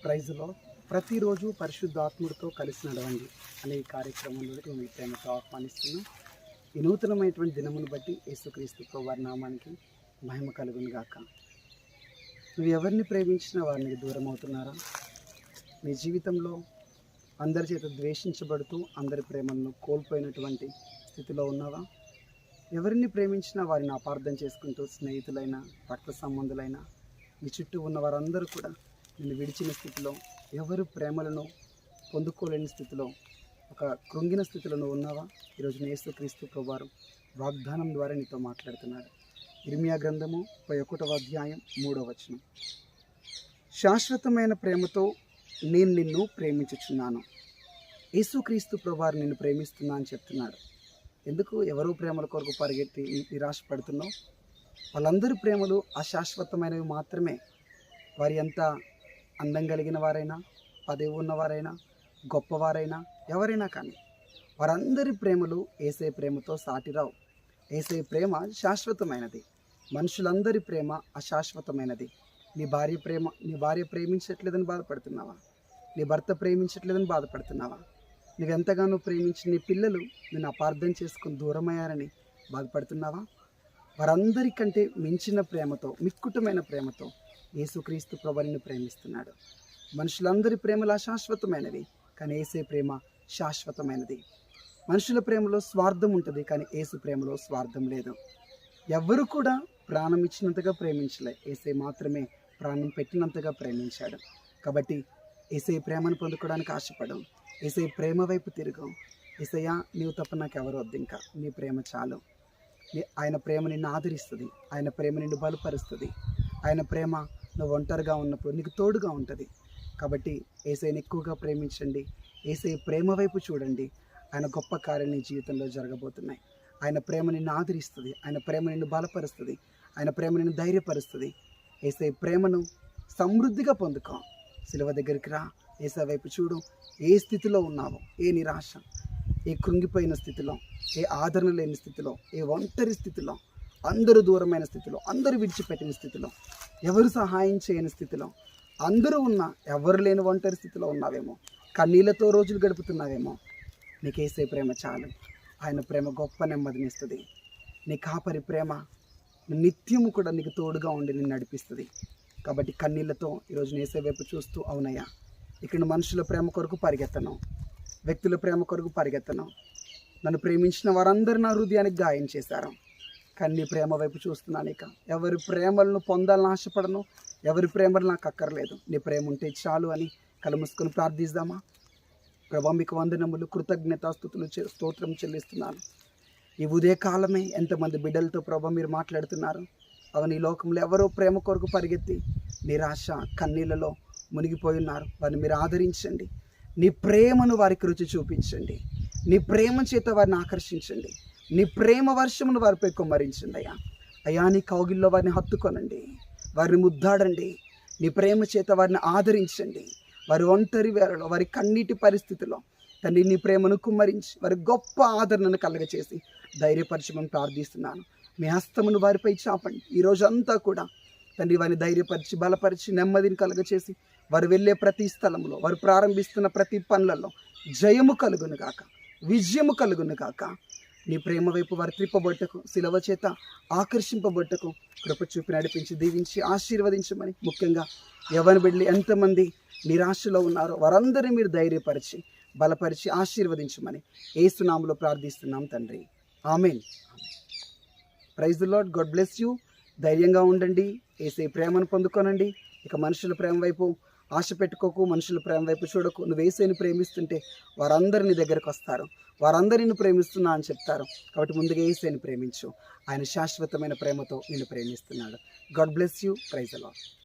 ప్రైజ్లో ప్రతిరోజు పరిశుద్ధాత్ముడితో కలిసి నడవండి అనే ఈ కార్యక్రమంలోకి మేము ప్రేమతో ఆహ్వానిస్తున్నాం. ఈ నూతనమైనటువంటి దినమును బట్టి యేసుక్రీస్తు ప్రభువారి నామానికి మహిమ కలుగును గాక. నువ్వు ఎవరిని ప్రేమించినా వారిని దూరం అవుతున్నారా? నీ జీవితంలో అందరి చేత ద్వేషించబడుతూ అందరి ప్రేమను కోల్పోయినటువంటి స్థితిలో ఉన్నావా? ఎవరిని ప్రేమించినా వారిని అపార్థం చేసుకుంటూ స్నేహితులైన, రక్త సంబంధులైన, నీ చుట్టూ ఉన్న వారందరూ కూడా నిన్ను విడిచిన స్థితిలో, ఎవరు ప్రేమలను పొందుకోలేని స్థితిలో, ఒక కృంగిన స్థితిలో నువ్వు ఉన్నావా? ఈరోజు యేసుక్రీస్తు ప్రభువారు వాగ్దానం ద్వారా నీతో మాట్లాడుతున్నాడు. ఇర్మియా గ్రంథము 11వ అధ్యాయం 3వ వచనం. శాశ్వతమైన ప్రేమతో నేను నిన్ను ప్రేమించుచున్నాను. యేసుక్రీస్తు ప్రభువారు నిన్ను ప్రేమిస్తున్నా అని చెప్తున్నాడు. ఎందుకు ఎవరో ప్రేమల కొరకు పరిగెత్తి నిరాశపడుతున్నావు? వాళ్ళందరి ప్రేమలు అశాశ్వతమైనవి మాత్రమే. వారి ఎంత అందం కలిగిన వారైనా, పదవి ఉన్నవారైనా, గొప్పవారైనా, ఎవరైనా కానీ వారందరి ప్రేమలు యేసయ్య ప్రేమతో సాటిరావు. యేసయ్య ప్రేమ శాశ్వతమైనది. మనుషులందరి ప్రేమ అశాశ్వతమైనది. నీ భార్య ప్రేమించట్లేదని బాధపడుతున్నావా? నీ భర్త ప్రేమించట్లేదని బాధపడుతున్నావా? నువ్వెంతగానో ప్రేమించిన నీ పిల్లలు నిన్ను అపార్థం చేసుకుని దూరమయ్యారని బాధపడుతున్నావా? వారందరికంటే మించిన ప్రేమతో, మిక్కుటమైన ప్రేమతో యేసుక్రీస్తు ప్రభువుని ప్రేమిస్తున్నాడు. మనుషులందరి ప్రేమలు అశాశ్వతమైనవి, కానీ యేసయ్య ప్రేమ శాశ్వతమైనది. మనుషుల ప్రేమలో స్వార్థం ఉంటుంది, కానీ యేసు ప్రేమలో స్వార్థం లేదు. ఎవ్వరూ కూడా ప్రాణం ఇచ్చినంతగా ప్రేమించలే, యేసయ్య మాత్రమే ప్రాణం పెట్టినంతగా ప్రేమించాడు. కాబట్టి యేసయ్య ప్రేమను పొందుకోవడానికి ఆశపడం, యేసయ్య ప్రేమ వైపు తిరుగు. యేసయ్య, నీవు తప్ప నాకు ఎవరు వద్దు, ఇంకా నీ ప్రేమ చాలు. ఆయన ప్రేమ నిన్ను ఆదరిస్తుంది, ఆయన ప్రేమ నిన్ను బలపరుస్తుంది, ఆయన ప్రేమ నువ్వు ఒంటరిగా ఉన్నప్పుడు నీకు తోడుగా ఉంటుంది. కాబట్టి యేసయ్యని ఎక్కువగా ప్రేమించండి, యేసయ్య ప్రేమ వైపు చూడండి. ఆయన గొప్ప కార్యాలు నీ జీవితంలో జరగబోతున్నాయి. ఆయన ప్రేమ నిన్ను ఆదరిస్తుంది, ఆయన ప్రేమ నిన్ను బలపరుస్తుంది, ఆయన ప్రేమ నిన్ను ధైర్యపరుస్తుంది. యేసయ్య ప్రేమను సమృద్ధిగా పొందుకో. సిలువ దగ్గరికి రా, యేసయ్య వైపు చూడు. ఏ స్థితిలో ఉన్నావో, ఏ నిరాశ, ఏ కృంగిపోయిన స్థితిలో, ఏ ఆదరణ లేని స్థితిలో, ఏ ఒంటరి స్థితిలో, అందరూ దూరమైన స్థితిలో, అందరూ విడిచిపెట్టిన స్థితిలో, ఎవరు సహాయం చేయని స్థితిలో, అందరూ ఉన్నా ఎవరు లేని ఒంటరి స్థితిలో ఉన్నావేమో, కన్నీళ్లతో రోజులు గడుపుతున్నావేమో, నీకు యేసయ్య ప్రేమ చాలు. ఆయన ప్రేమ గొప్ప నెమ్మదినిస్తుంది. నీ కాపరి ప్రేమ నిత్యము కూడా నీకు తోడుగా ఉండి నిన్ను నడిపిస్తుంది. కాబట్టి కన్నీళ్లతో ఈరోజు యేసయ్య వైపు చూస్తూ, అవునయ్యా, ఇక్కడ మనుషుల ప్రేమ కొరకు పరిగెత్తను, వ్యక్తుల ప్రేమ కొరకు పరిగెత్తను, నన్ను ప్రేమించిన వారందరూ నా హృదయానికి గాయం చేశారు, కానీ నీ ప్రేమ వైపు చూస్తున్నాను. ఇక ఎవరి ప్రేమలను పొందాలని ఆశపడను, ఎవరి ప్రేమలు నాకు అక్కర్లేదు, నీ ప్రేమ ఉంటే చాలు అని కళ్ళు మూసుకొని ప్రార్థిద్దామా? ప్రభా, మీకు వందనములు, కృతజ్ఞతాస్తుతులు, స్తోత్రం చెల్లిస్తున్నాను. ఈ ఉదయకాలమే ఎంతమంది బిడ్డలతో ప్రభా మీరు మాట్లాడుతున్నారు. అవును, ఈ లోకంలో ఎవరో ప్రేమ కొరకు పరిగెత్తి నిరాశ, కన్నీళ్ళలో మునిగిపోయి ఉన్నారు. వారిని మీరు ఆదరించండి. నీ ప్రేమను వారికి రుచి చూపించండి. నీ ప్రేమ చేత వారిని ఆకర్షించండి. నీ ప్రేమ వర్షమును వారిపై కుమ్మరించండి. అయ్యా, నీ కౌగిల్లో వారిని హత్తుకొనండి, వారిని ముద్దాడండి. నీ ప్రేమ చేత వారిని ఆదరించండి. వారి ఒంటరి వేళలో, వారి కన్నీటి పరిస్థితిలో తండ్రి నీ ప్రేమను కుమ్మరించి వారి గొప్ప ఆదరణను కలగచేసి ధైర్యపరచమని ప్రార్థిస్తున్నాను. మీ హస్తమును వారిపై చాపండి. ఈరోజంతా కూడా తండ్రి వారిని ధైర్యపరిచి, బలపరిచి, నెమ్మదిని కలుగచేసి వారు వెళ్ళే ప్రతి స్థలంలో, వారు ప్రారంభిస్తున్న ప్రతి పనులలో జయము కలుగును గాక, విజయము కలుగును గాక. నీ ప్రేమ వైపు వారు త్రిప్పబొట్టకు, శిలవ చేత ఆకర్షింపబొట్టకు కృప చూపి నడిపించి, దీవించి, ఆశీర్వదించమని, ముఖ్యంగా యవ్వన బిడ్డలు ఎంతమంది నిరాశలో ఉన్నారో వారందరినీ మీరు ధైర్యపరిచి, బలపరిచి, ఆశీర్వదించమని యేసు నామములో ప్రార్థిస్తున్నాం తండ్రి. ఆమేన్. Praise the lord. God bless you. ధైర్యంగా ఉండండి, యేసయ్య ప్రేమను పొందుకోనండి. ఇక మనుషుల ప్రేమ వైపు ఆశ పెట్టుకోకు, మనుషుల ప్రేమ వైపు చూడకు. నువ్వు యేసయ్యని ప్రేమిస్తుంటే వారందరూ నీ దగ్గరకు వస్తారు, వారందరూ నిన్ను ప్రేమిస్తున్నా అని చెప్తారు. కాబట్టి ముందుగా యేసయ్యని ప్రేమించు. ఆయన శాశ్వతమైన ప్రేమతో నిన్ను ప్రేమిస్తున్నాడు. God bless you. Praise the lord.